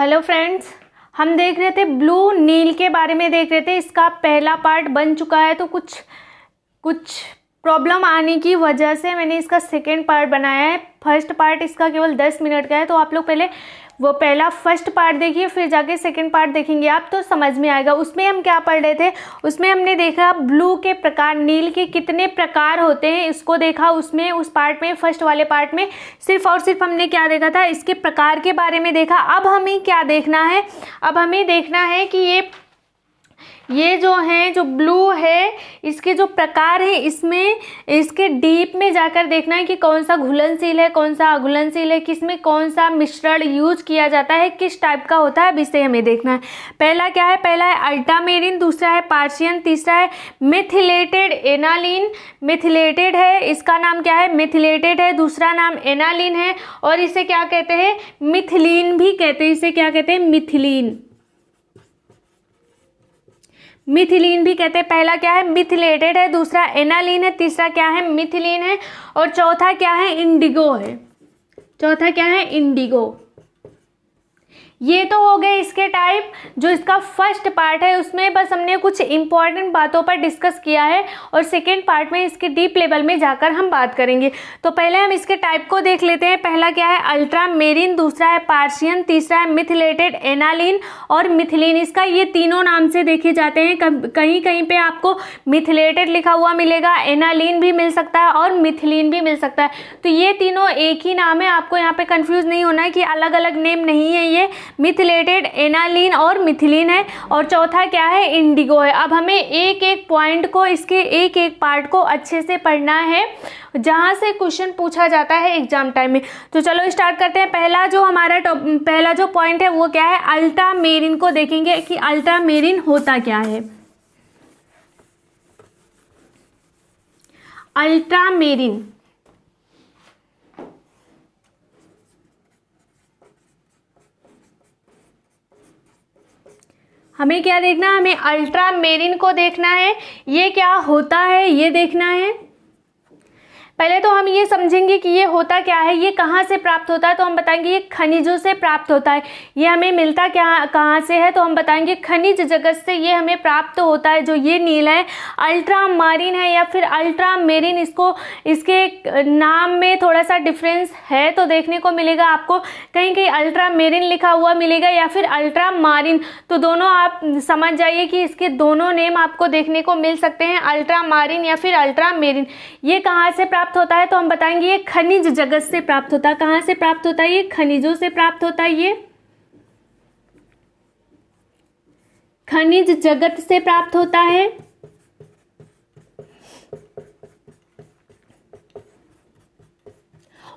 Hello friends, हम देख रहे थे ब्लू नील के बारे में देख रहे थे। इसका पहला पार्ट बन चुका है, तो कुछ प्रॉब्लम आने की वजह से मैंने इसका सेकेंड पार्ट बनाया है। फर्स्ट पार्ट इसका केवल 10 मिनट का है, तो आप लोग पहले वो फर्स्ट पार्ट देखिए, फिर जाके सेकेंड पार्ट देखेंगे आप तो समझ में आएगा। उसमें हम क्या पढ़ रहे थे, उसमें हमने देखा ब्लू के प्रकार, नील के कितने प्रकार होते हैं इसको देखा। उसमें उस पार्ट में, फर्स्ट वाले पार्ट में सिर्फ और सिर्फ हमने क्या देखा था, इसके प्रकार के बारे में देखा। अब हमें क्या देखना है, अब हमें देखना है कि ये जो है, जो ब्लू है, इसके जो प्रकार है, इसमें इसके डीप में जाकर देखना है कि कौन सा घुलनशील है, कौन सा अघुलनशील है, किसमें कौन सा मिश्रण यूज किया जाता है, किस टाइप का होता है, अब इसे हमें देखना है। पहला क्या है, पहला है अल्टामेरिन, दूसरा है पार्शियन, तीसरा है मिथिलेटेड एनालिन। मिथिलेटेड है, इसका नाम क्या है, मिथिलेटेड है, दूसरा नाम एनालिन है, और इसे क्या कहते हैं, मिथिलीन भी कहते हैं। इसे क्या कहते हैं, मिथिलीन, मिथिलीन भी कहते हैं। पहला क्या है, मिथिलेटेड है, दूसरा एनालिन है, तीसरा क्या है, मिथिलीन है, और चौथा क्या है, इंडिगो है। चौथा क्या है, इंडिगो। ये तो हो गए इसके टाइप। जो इसका फर्स्ट पार्ट है उसमें बस हमने कुछ इंपॉर्टेंट बातों पर डिस्कस किया है, और सेकेंड पार्ट में इसके डीप लेवल में जाकर हम बात करेंगे। तो पहले हम इसके टाइप को देख लेते हैं। पहला क्या है, अल्ट्रामेरिन, दूसरा है पार्शियन, तीसरा है मिथिलेटेड एनालिन और मिथिलीन। इसका ये तीनों नाम से देखे जाते हैं। कहीं कहीं पे आपको मिथिलेटेड लिखा हुआ मिलेगा, एनालिन भी मिल सकता है और मिथिलीन भी मिल सकता है। तो ये तीनों एक ही नाम है, आपको यहाँ पे कंफ्यूज नहीं होना है कि अलग अलग नेम नहीं है। ये मिथिलेटेड, एनालिन और मिथिलीन है, और चौथा क्या है, इंडिगो है। अब हमें एक एक पॉइंट को, इसके एक एक पार्ट को अच्छे से पढ़ना है, जहां से क्वेश्चन पूछा जाता है एग्जाम टाइम में। तो चलो स्टार्ट करते हैं। पहला जो पॉइंट है वो क्या है, अल्ट्रामेरिन को देखेंगे कि अल्ट्रामेरिन होता क्या है। अल्ट्रामेरिन, हमें क्या देखना है, हमें अल्ट्रामेरिन को देखना है। ये क्या होता है ये देखना है। पहले तो हम ये समझेंगे कि ये होता क्या है, ये कहाँ से प्राप्त होता है। तो हम बताएंगे ये खनिजों से प्राप्त होता है। ये हमें मिलता क्या, कहाँ से है, तो हम बताएंगे खनिज जगत से ये हमें प्राप्त होता है। जो ये नील है, अल्ट्रामारीन है या फिर अल्ट्रामेरिन, इसके नाम में थोड़ा सा डिफरेंस है, तो देखने को मिलेगा आपको। कहीं कहीं अल्ट्रामेरिन लिखा हुआ मिलेगा या फिर अल्ट्रामारीन, तो दोनों आप समझ जाइए कि इसके दोनों नेम आपको देखने को मिल सकते हैं, अल्ट्रामारीन या फिर अल्ट्रामेरिन। ये कहाँ से प्राप्त होता है, तो हम बताएंगे ये खनिज जगत से प्राप्त होता है। कहां से प्राप्त होता है, ये खनिजों से प्राप्त होता है। ये खनिज जगत से प्राप्त होता है।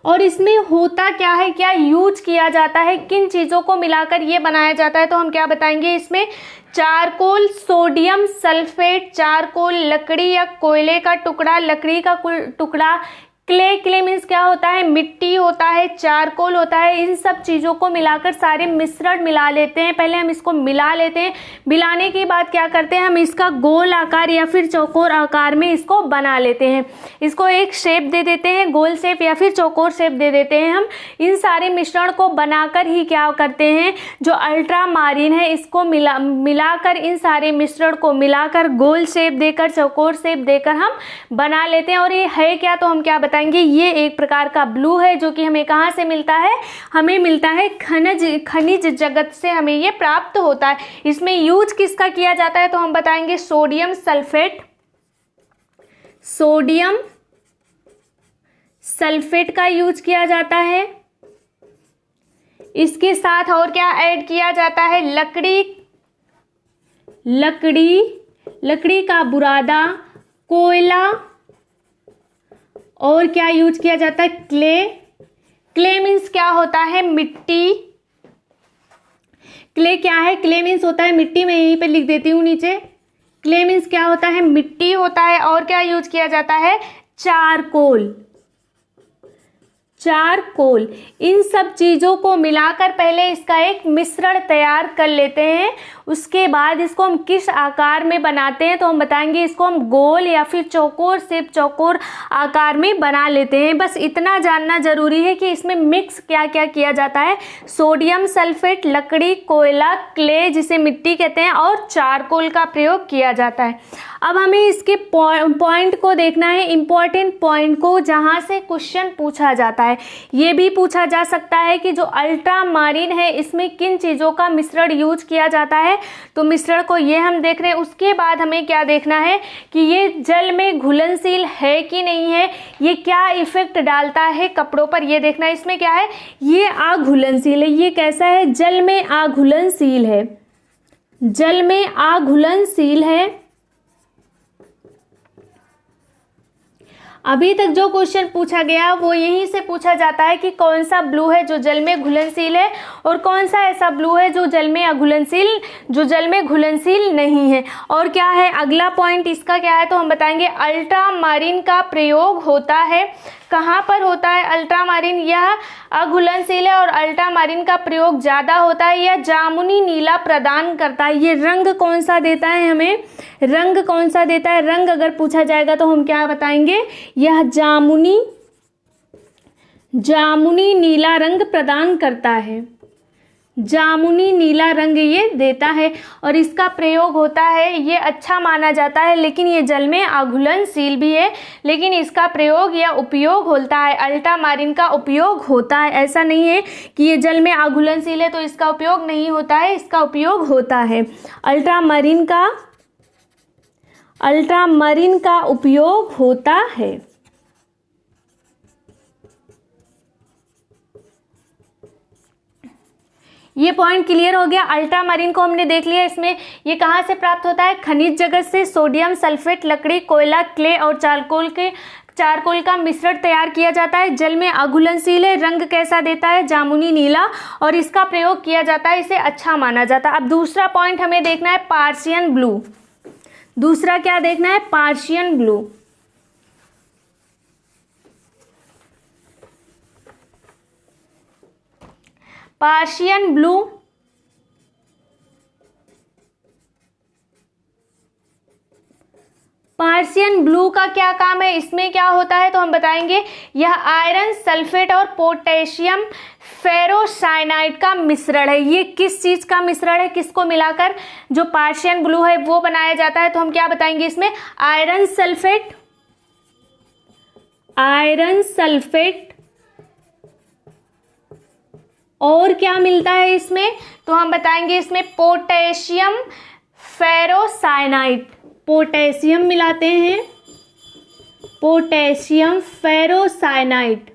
और इसमें होता क्या है, क्या यूज किया जाता है, किन चीजों को मिलाकर ये बनाया जाता है, तो हम क्या बताएंगे, इसमें चारकोल, सोडियम सल्फेट, चारकोल लकड़ी या कोयले का टुकड़ा, लकड़ी का टुकड़ा, क्ले मीन्स क्या होता है, मिट्टी होता है, चारकोल होता है। इन सब चीज़ों को मिलाकर सारे मिश्रण मिला लेते हैं। पहले हम इसको मिला लेते हैं। मिलाने के बाद क्या करते हैं, हम इसका गोल आकार या फिर चौकोर आकार में इसको बना लेते हैं। इसको एक शेप दे देते हैं, गोल शेप या फिर चौकोर शेप दे देते हैं। हम इन सारे मिश्रण को बनाकर ही क्या करते हैं, जो अल्ट्रामारीन है इसको मिलाकर, इन सारे मिश्रण को मिलाकर गोल शेप देकर, चौकोर शेप देकर हम बना लेते हैं। और ये है क्या, तो हम क्या ये एक प्रकार का ब्लू है, जो कि हमें कहां से मिलता है, हमें मिलता है खनिज जगत से हमें ये प्राप्त होता है। इसमें यूज किसका किया जाता है, तो हम बताएंगे सोडियम सल्फेट, सोडियम सल्फेट का यूज किया जाता है। इसके साथ और क्या ऐड किया जाता है, लकड़ी का बुरादा, कोयला, और क्या यूज किया जाता है, क्ले मीन्स क्या होता है, मिट्टी। क्ले क्या है, क्ले मीन्स होता है मिट्टी। मैं यहीं पे लिख देती हूँ नीचे। क्ले मीन्स क्या होता है, मिट्टी होता है। और क्या यूज किया जाता है, चारकोल चारकोल, इन सब चीज़ों को मिलाकर पहले इसका एक मिश्रण तैयार कर लेते हैं। उसके बाद इसको हम किस आकार में बनाते हैं, तो हम बताएंगे इसको हम गोल या फिर चौकोर शेप, चौकोर आकार में बना लेते हैं। बस इतना जानना जरूरी है कि इसमें मिक्स क्या क्या किया जाता है। सोडियम सल्फेट, लकड़ी, कोयला, क्ले जिसे मिट्टी कहते हैं, और चारकोल का प्रयोग किया जाता है। अब हमें इसके पॉइंट को देखना है, इंपॉर्टेंट पॉइंट को, जहाँ से क्वेश्चन पूछा जाता है। ये भी पूछा जा सकता है कि जो अल्ट्रामारीन है इसमें किन चीज़ों का मिश्रण यूज किया जाता है, तो मिश्रण को ये हम देख रहे हैं। उसके बाद हमें क्या देखना है कि ये जल में घुलनशील है कि नहीं है, ये क्या इफेक्ट डालता है कपड़ों पर, ये देखना है। इसमें क्या है, ये अघुलनशील है। ये कैसा है, जल में अघुलनशील है, जल में अघुलनशील है। अभी तक जो क्वेश्चन पूछा गया वो यहीं से पूछा जाता है कि कौन सा ब्लू है जो जल में घुलनशील है और कौन सा ऐसा ब्लू है जो जल में अघुलनशील, जो जल में घुलनशील नहीं है। और क्या है अगला पॉइंट इसका क्या है, तो हम बताएंगे अल्ट्रामारीन का प्रयोग होता है। कहाँ पर होता है अल्ट्रामारीन, यह अघुलनशील है और अल्ट्रामारीन का प्रयोग ज़्यादा होता है। यह जामुनी नीला प्रदान करता है। ये रंग कौन सा देता है, हमें रंग कौन सा देता है, रंग अगर पूछा जाएगा तो हम क्या बताएंगे, यह जामुनी नीला रंग प्रदान करता है, जामुनी नीला रंग ये देता है और इसका प्रयोग होता है। ये अच्छा माना जाता है, लेकिन ये जल में अघुलनशील भी है, लेकिन इसका प्रयोग या उपयोग होता है, अल्ट्रामारीन का उपयोग होता है। ऐसा नहीं है कि ये जल में अघुलनशील है तो इसका उपयोग नहीं होता है, इसका उपयोग होता है। अल्ट्रामारीन का उपयोग होता है। ये पॉइंट क्लियर हो गया। अल्ट्रामारीन को हमने देख लिया। इसमें ये कहाँ से प्राप्त होता है, खनिज जगत से। सोडियम सल्फेट, लकड़ी, कोयला, क्ले और चारकोल का मिश्रण तैयार किया जाता है। जल में अघुलनशील है, रंग कैसा देता है, जामुनी नीला, और इसका प्रयोग किया जाता है, इसे अच्छा माना जाता है। अब दूसरा पॉइंट हमें देखना है पार्शियन ब्लू। दूसरा क्या देखना है, Persian blue. Persian blue Persian blue का क्या काम है, इसमें क्या होता है, तो हम बताएंगे यह आयरन सल्फेट और पोटेशियम फेरोसाइनाइड का मिश्रण है। ये किस चीज का मिश्रण है, किसको मिलाकर जो पार्शियन ब्लू है वो बनाया जाता है, तो हम क्या बताएंगे इसमें, आयरन सल्फेट और क्या मिलता है इसमें, तो हम बताएंगे इसमें पोटेशियम फेरोसाइनाइड, पोटेशियम मिलाते हैं, पोटेशियम फेरोसाइनाइड।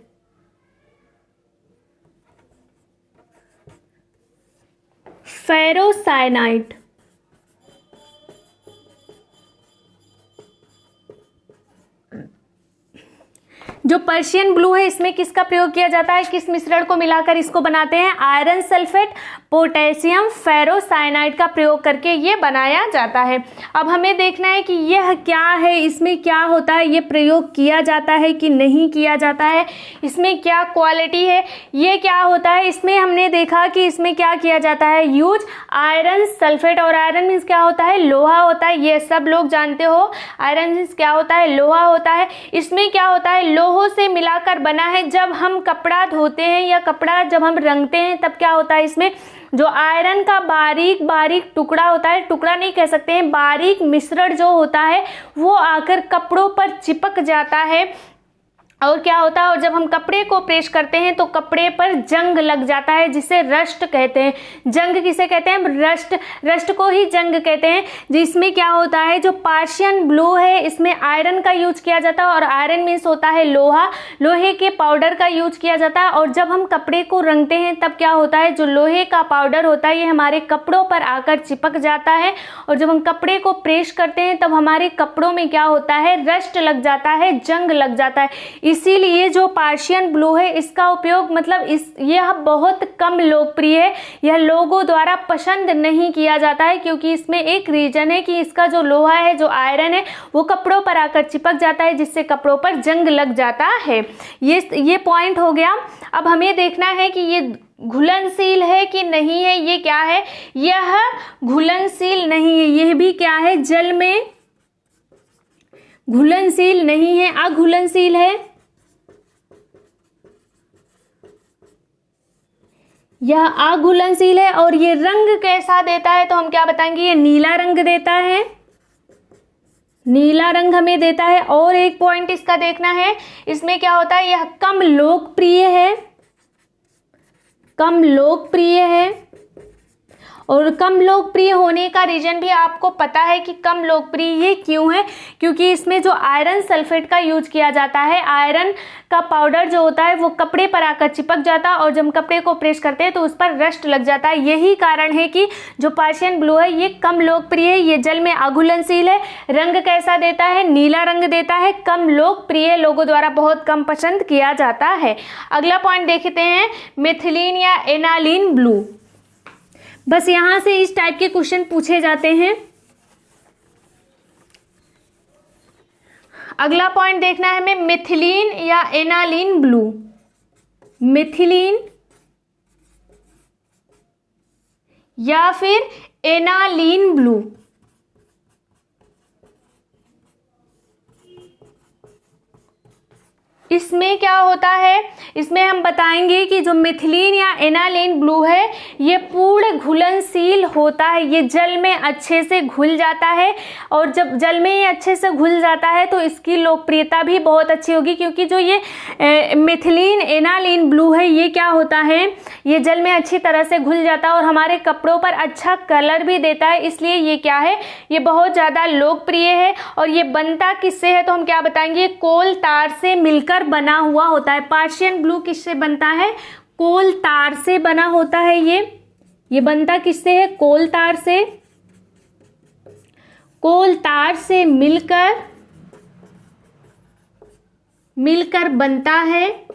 जो पर्शियन ब्लू है इसमें किसका प्रयोग किया जाता है, किस मिश्रण को मिलाकर इसको बनाते हैं, आयरन सल्फेट, पोटेशियम फेरोसाइनाइड का प्रयोग करके ये बनाया जाता है। अब हमें देखना है कि यह क्या है, इसमें क्या होता है, ये प्रयोग किया जाता है कि नहीं किया जाता है, इसमें क्या क्वालिटी है, ये क्या होता है। इसमें हमने देखा कि इसमें क्या किया जाता है, यूज आयरन सल्फेट, और आयरन मीन्स क्या होता है, लोहा होता है, ये सब लोग जानते हो। आयरन मीन्स क्या होता है, लोहा होता है। इसमें क्या होता है, लोहों से मिलाकर बना है। जब हम कपड़ा धोते हैं या कपड़ा जब हम रंगते हैं तब क्या होता है, इसमें जो आयरन का बारीक बारीक टुकड़ा होता है, टुकड़ा नहीं कह सकते हैं, बारीक मिश्रण जो होता है वो आकर कपड़ों पर चिपक जाता है। और क्या होता है, और जब हम कपड़े को प्रेस करते हैं तो कपड़े पर जंग लग जाता है, जिसे रस्ट कहते हैं। जंग किसे कहते हैं, रस्ट को ही जंग कहते हैं। जिसमें क्या होता है, जो पार्शियन ब्लू है इसमें आयरन का यूज किया जाता है, और आयरन मीन्स होता है लोहा, लोहे के पाउडर का यूज किया जाता है। और जब हम कपड़े को रंगते हैं तब क्या होता है, जो लोहे का पाउडर होता है ये हमारे कपड़ों पर आकर चिपक जाता है, और जब हम कपड़े को प्रेस करते हैं तब हमारे कपड़ों में क्या होता है, रस्ट लग जाता है, जंग लग जाता है। इसीलिए जो पर्शियन ब्लू है इसका उपयोग मतलब यह बहुत कम लोकप्रिय है, यह लोगों द्वारा पसंद नहीं किया जाता है, क्योंकि इसमें एक रीजन है कि इसका जो लोहा है, जो आयरन है, वो कपड़ों पर आकर चिपक जाता है, जिससे कपड़ों पर जंग लग जाता है। ये पॉइंट हो गया। अब हमें देखना है कि ये घुलनशील है कि नहीं है। ये क्या है? यह घुलनशील नहीं है। यह भी क्या है? जल में घुलनशील नहीं है, अघुलनशील है। यह अघुलनशील है। और ये रंग कैसा देता है? तो हम क्या बताएंगे? ये नीला रंग देता है, नीला रंग हमें देता है। और एक पॉइंट इसका देखना है, इसमें क्या होता है? यह कम लोकप्रिय है, कम लोकप्रिय है। और कम लोकप्रिय होने का रीजन भी आपको पता है कि कम लोकप्रिय ये क्यों है, क्योंकि इसमें जो आयरन सल्फेट का यूज किया जाता है, आयरन का पाउडर जो होता है वो कपड़े पर आकर चिपक जाता है, और जब कपड़े को प्रेस करते हैं तो उस पर रस्ट लग जाता है। यही कारण है कि जो पर्शियन ब्लू है ये कम लोकप्रिय है, ये जल में अघुलनशील है। रंग कैसा देता है? नीला रंग देता है, कम लोकप्रिय, लोगों द्वारा बहुत कम पसंद किया जाता है। अगला पॉइंट देखते हैं, मिथिलीन या एनालीन ब्लू। बस यहां से इस टाइप के क्वेश्चन पूछे जाते हैं। अगला पॉइंट देखना है हमें, मिथिलीन या एनालीन ब्लू। मिथिलीन या फिर एनालीन ब्लू। इसमें क्या होता है? इसमें हम बताएंगे कि जो मिथिलीन या एनालीन ब्लू है ये पूर्ण घुलनशील होता है, ये जल में अच्छे से घुल जाता है। और जब जल में ये अच्छे से घुल जाता है तो इसकी लोकप्रियता भी बहुत अच्छी होगी, क्योंकि जो ये मिथिलीन एनालीन ब्लू है ये क्या होता है? ये जल में अच्छी तरह से घुल जाता है और हमारे कपड़ों पर अच्छा कलर भी देता है, इसलिए ये क्या है? ये बहुत ज़्यादा लोकप्रिय है। और ये बनता किससे है? तो हम क्या बताएंगे? कोल तार से मिलकर बना हुआ होता है। पर्शियन ब्लू किससे बनता है? कोल तार से बना होता है। ये बनता किससे है? कोल तार से। कोल तार से मिलकर बनता है।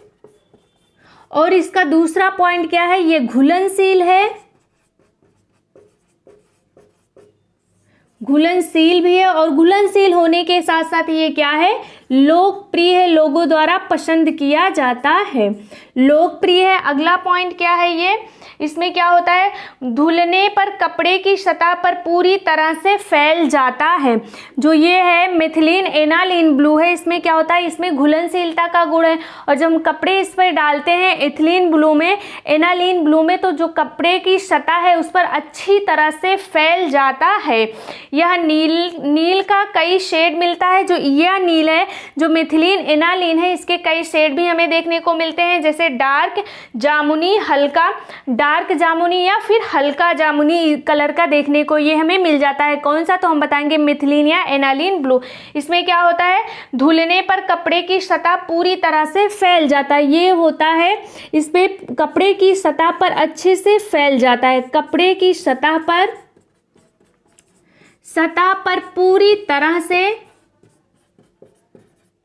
और इसका दूसरा पॉइंट क्या है? ये घुलनशील है, घुलनशील भी है। और घुलनशील होने के साथ साथ ये क्या है? लोकप्रिय है, लोगों द्वारा पसंद किया जाता है, लोकप्रिय है। अगला पॉइंट क्या है? ये इसमें क्या होता है? धुलने पर कपड़े की सतह पर पूरी तरह से फैल जाता है। जो ये है मिथिलीन एनालीन ब्लू है, इसमें क्या होता है? इसमें घुलनशीलता का गुण है। और जब हम कपड़े इस पर डालते हैं इथिलीन ब्लू में, एनालीन ब्लू में, तो जो कपड़े की सतह है उस पर अच्छी तरह से फैल जाता है। यह नील का कई शेड मिलता है। जो यह नील है, जो मिथिलीन एनालीन है, इसके कई शेड भी हमें देखने को मिलते हैं, जैसे डार्क जामुनी, हल्का डार्क जामुनी या फिर हल्का जामुनी कलर का देखने को ये हमें मिल जाता है। कौन सा? तो हम बताएंगे मिथिलीन या एनालीन ब्लू। इसमें क्या होता है? धुलने पर कपड़े की सतह पूरी तरह से फैल जाता है। ये होता है, इसमें कपड़े की सतह पर अच्छे से फैल जाता है, कपड़े की सतह पर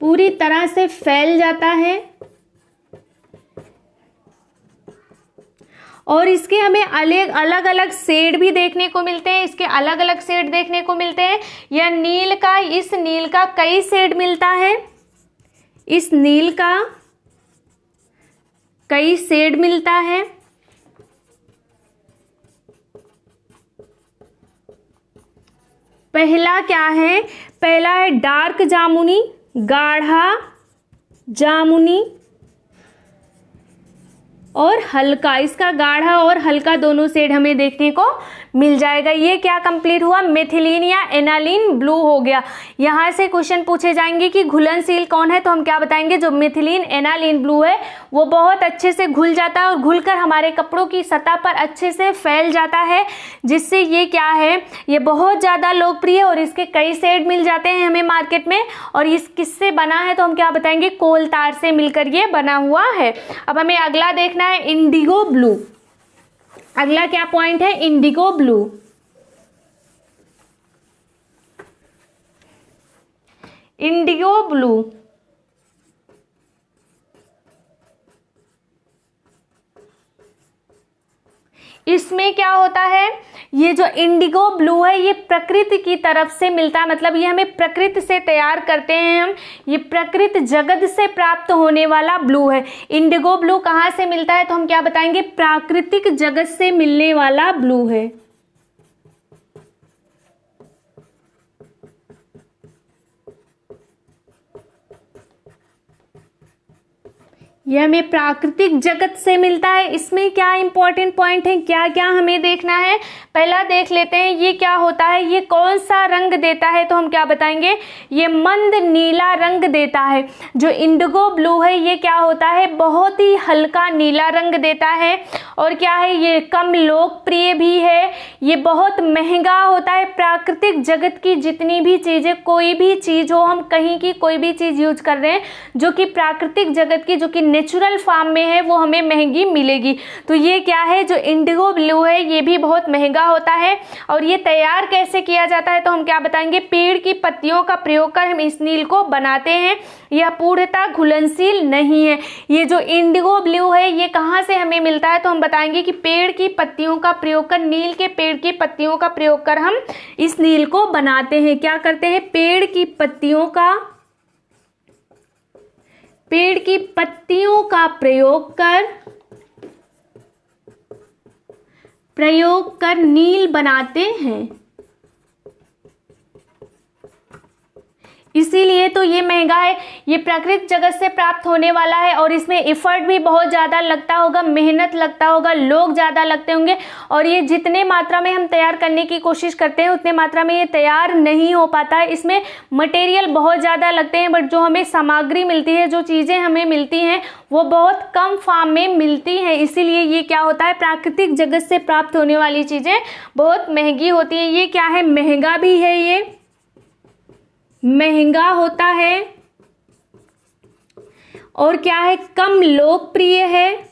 पूरी तरह से फैल जाता है। और इसके हमें अलग अलग शेड भी देखने को मिलते हैं, इसके अलग अलग शेड देखने को मिलते हैं। यह नील का, इस नील का कई शेड मिलता है, इस नील का कई शेड मिलता है। पहला क्या है? पहला है डार्क जामुनी, गाढ़ा जामुनी और हल्का। इसका गाढ़ा और हल्का दोनों शेड हमें देखने को मिल जाएगा। ये क्या कंप्लीट हुआ? मिथिलीन या एनालीन ब्लू हो गया। यहाँ से क्वेश्चन पूछे जाएंगे कि घुलनशील कौन है, तो हम क्या बताएंगे? जो मिथिलीन एनालीन ब्लू है वो बहुत अच्छे से घुल जाता है और घुलकर हमारे कपड़ों की सतह पर अच्छे से फैल जाता है, जिससे ये क्या है? ये बहुत ज़्यादा लोकप्रिय है और इसके कई शेड मिल जाते हैं हमें मार्केट में। और इस किससे बना है? तो हम क्या बताएंगे? कोल तार से मिलकर ये बना हुआ है। अब हमें अगला देखना है, इंडिगो ब्लू। अगला क्या पॉइंट है? Indigo blue. इंडिगो ब्लू इसमें क्या होता है, ये जो इंडिगो ब्लू है ये प्रकृति की तरफ से मिलता है, मतलब ये हमें प्रकृति से तैयार करते हैं हम, ये प्रकृति जगत से प्राप्त होने वाला ब्लू है। इंडिगो ब्लू कहाँ से मिलता है, तो हम क्या बताएंगे, प्राकृतिक जगत से मिलने वाला ब्लू है। ये हमें प्राकृतिक जगत से मिलता है। इसमें क्या इंपॉर्टेंट पॉइंट है, क्या क्या हमें देखना है, पहला देख लेते हैं ये क्या होता है, ये कौन सा रंग देता है, तो हम क्या बताएंगे, ये मंद नीला रंग देता है। जो इंडिगो ब्लू है ये क्या होता है, बहुत ही हल्का नीला रंग देता है। और क्या है, ये कम लोकप्रिय भी है, ये बहुत महंगा होता है। प्राकृतिक जगत की जितनी भी चीज़ें, कोई भी चीज़ हो, हम कहीं की कोई भी चीज़ यूज कर रहे हैं जो कि प्राकृतिक जगत की, जो कि नेचुरल फॉर्म में है, वो हमें महंगी मिलेगी। तो ये क्या है, जो इंडिगो ब्लू है ये भी बहुत महंगा होता है। और ये तैयार कैसे किया जाता है, तो हम क्या बताएंगे, पेड़ की पत्तियों का प्रयोग कर हम इस नील को बनाते हैं। यह पूर्णतः घुलनशील नहीं है। ये जो इंडिगो ब्लू है ये कहाँ से हमें मिलता है, तो हम बताएंगे कि पेड़ की पत्तियों का प्रयोग कर, नील के पेड़ की पत्तियों का प्रयोग कर हम इस नील को बनाते हैं। क्या करते हैं, पेड़ की पत्तियों का प्रयोग कर नील बनाते हैं। इसीलिए तो ये महंगा है, ये प्राकृतिक जगत से प्राप्त होने वाला है और इसमें एफर्ट भी बहुत ज़्यादा लगता होगा, मेहनत लगता होगा, लोग ज़्यादा लगते होंगे। और ये जितने मात्रा में हम तैयार करने की कोशिश करते हैं उतने मात्रा में ये तैयार नहीं हो पाता है। इसमें मटेरियल बहुत ज़्यादा लगते हैं, बट जो हमें सामग्री मिलती है, जो चीज़ें हमें मिलती हैं वो बहुत कम फॉर्म में मिलती हैं। इसीलिए ये क्या होता है, प्राकृतिक जगत से प्राप्त होने वाली चीज़ें बहुत महंगी होती हैं। ये क्या है, महंगा भी है, ये महंगा होता है। और क्या है, कम लोकप्रिय है।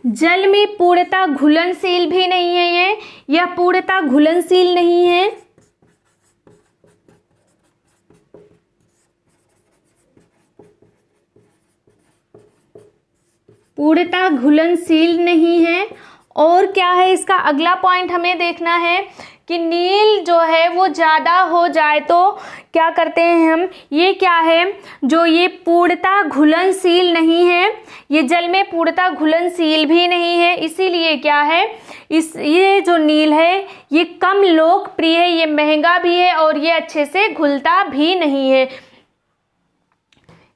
जल में पूर्णतः घुलनशील भी नहीं है, यह पूर्णतः घुलनशील नहीं है। पूर्णतः घुलनशील नहीं है। और क्या है, इसका अगला पॉइंट हमें देखना है कि नील जो है वो ज़्यादा हो जाए तो क्या करते हैं हम, ये क्या है, जो ये पूर्णतः घुलनशील नहीं है, ये जल में पूर्णतः घुलनशील भी नहीं है। इसीलिए क्या है, ये जो नील है ये कम लोकप्रिय है, ये महंगा भी है और ये अच्छे से घुलता भी नहीं है।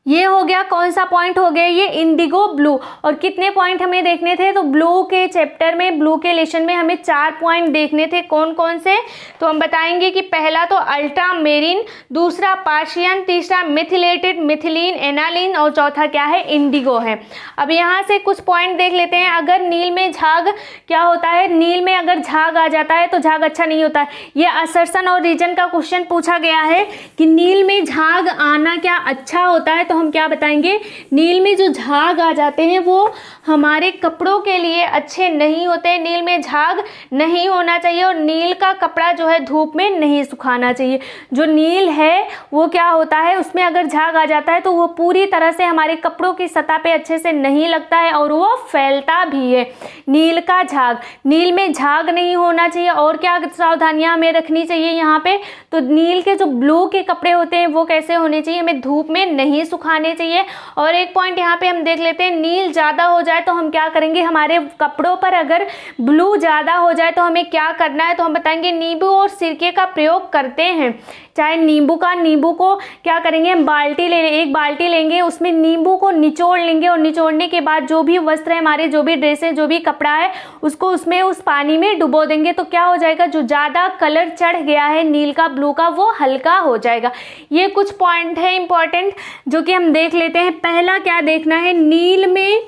ये हो गया, कौन सा पॉइंट हो गया, ये इंडिगो ब्लू। और कितने पॉइंट हमें देखने थे, तो ब्लू के चैप्टर में, ब्लू के लेसन में हमें 4 पॉइंट देखने थे। कौन कौन से, तो हम बताएंगे कि पहला तो अल्ट्रा मेरीन, दूसरा पार्शियन, तीसरा मिथिलेटेड, मिथिलीन, एनालिन और चौथा क्या है, इंडिगो है। अब यहाँ से कुछ पॉइंट देख लेते हैं। अगर नील में झाग क्या होता है, नील में अगर झाग आ जाता है तो झाग अच्छा नहीं होता है। ये असर्शन और रीजन का क्वेश्चन पूछा गया है कि नील में झाग आना क्या अच्छा होता है, तो हम क्या बताएंगे, नील में जो झाग आ जाते हैं वो हमारे कपड़ों के लिए अच्छे नहीं होते। नील में झाग नहीं होना चाहिए और नील का कपड़ा जो है धूप में नहीं सुखाना चाहिए। जो नील है वो क्या होता है, उसमें अगर झाग आ जाता है तो वो पूरी तरह से हमारे कपड़ों की सतह पे अच्छे से नहीं लगता है और वो फैलता भी है। नील का झाग, नील में झाग नहीं होना चाहिए। और क्या सावधानियां हमें रखनी चाहिए यहाँ पे, तो नील के जो ब्लू के कपड़े होते हैं वो कैसे होने चाहिए, हमें धूप में नहीं सुखाने चाहिए। और एक पॉइंट यहाँ पे हम देख लेते हैं, नील ज़्यादा हो जाए तो हम क्या करेंगे, हमारे कपड़ों पर अगर ब्लू ज़्यादा हो जाए तो हमें क्या करना है, तो हम बताएंगे नींबू और सिरके का प्रयोग करते हैं। चाहे नींबू को क्या करेंगे, हम एक बाल्टी लेंगे, उसमें नींबू को निचोड़ लेंगे और निचोड़ने के बाद जो भी वस्त्र है हमारे, जो भी ड्रेस है, जो भी कपड़ा है, उसको उसमें उस पानी में डुबो देंगे। तो क्या हो जाएगा, जो ज़्यादा कलर चढ़ गया है नील का, ब्लू का, वो हल्का हो जाएगा। ये कुछ पॉइंट है इंपॉर्टेंट जो कि हम देख लेते हैं। पहला क्या देखना है, नील में,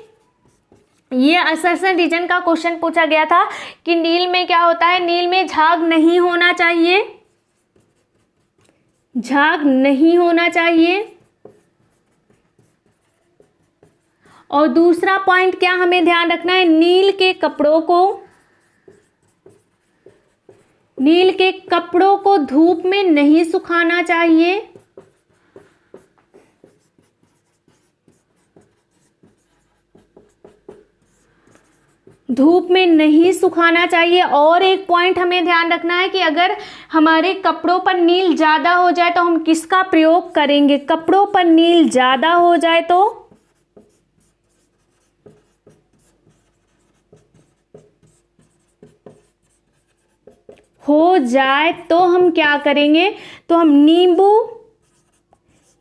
ये असर्शन रीजन का क्वेश्चन पूछा गया था कि नील में क्या होता है, नील में झाग नहीं होना चाहिए, झाग नहीं होना चाहिए। और दूसरा पॉइंट क्या हमें ध्यान रखना है, नील के कपड़ों को धूप में नहीं सुखाना चाहिए। धूप में नहीं सुखाना चाहिए। और एक पॉइंट हमें ध्यान रखना है कि अगर हमारे कपड़ों पर नील ज़्यादा हो जाए तो हम किसका प्रयोग करेंगे? कपड़ों पर नील ज़्यादा हो जाए तो हम क्या करेंगे? तो हम नींबू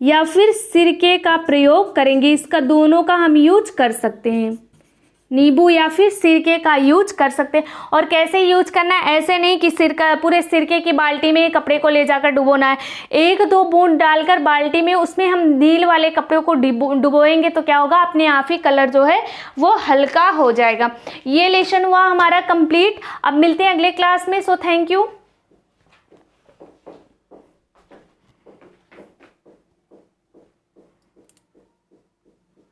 या फिर सिरके का प्रयोग करेंगे। इसका दोनों का हम यूज कर सकते हैं, नींबू या फिर सिरके का यूज कर सकते हैं। और कैसे यूज करना है? ऐसे नहीं कि सिरका पूरे सिरके की बाल्टी में कपड़े को ले जाकर डुबोना है। 1-2 बूंद डालकर बाल्टी में उसमें हम नील वाले कपड़ों को डुबोएंगे तो क्या होगा? अपने आप ही कलर जो है वो हल्का हो जाएगा। ये लेसन हुआ हमारा कंप्लीट। अब मिलते हैं अगले क्लास में। So thank you.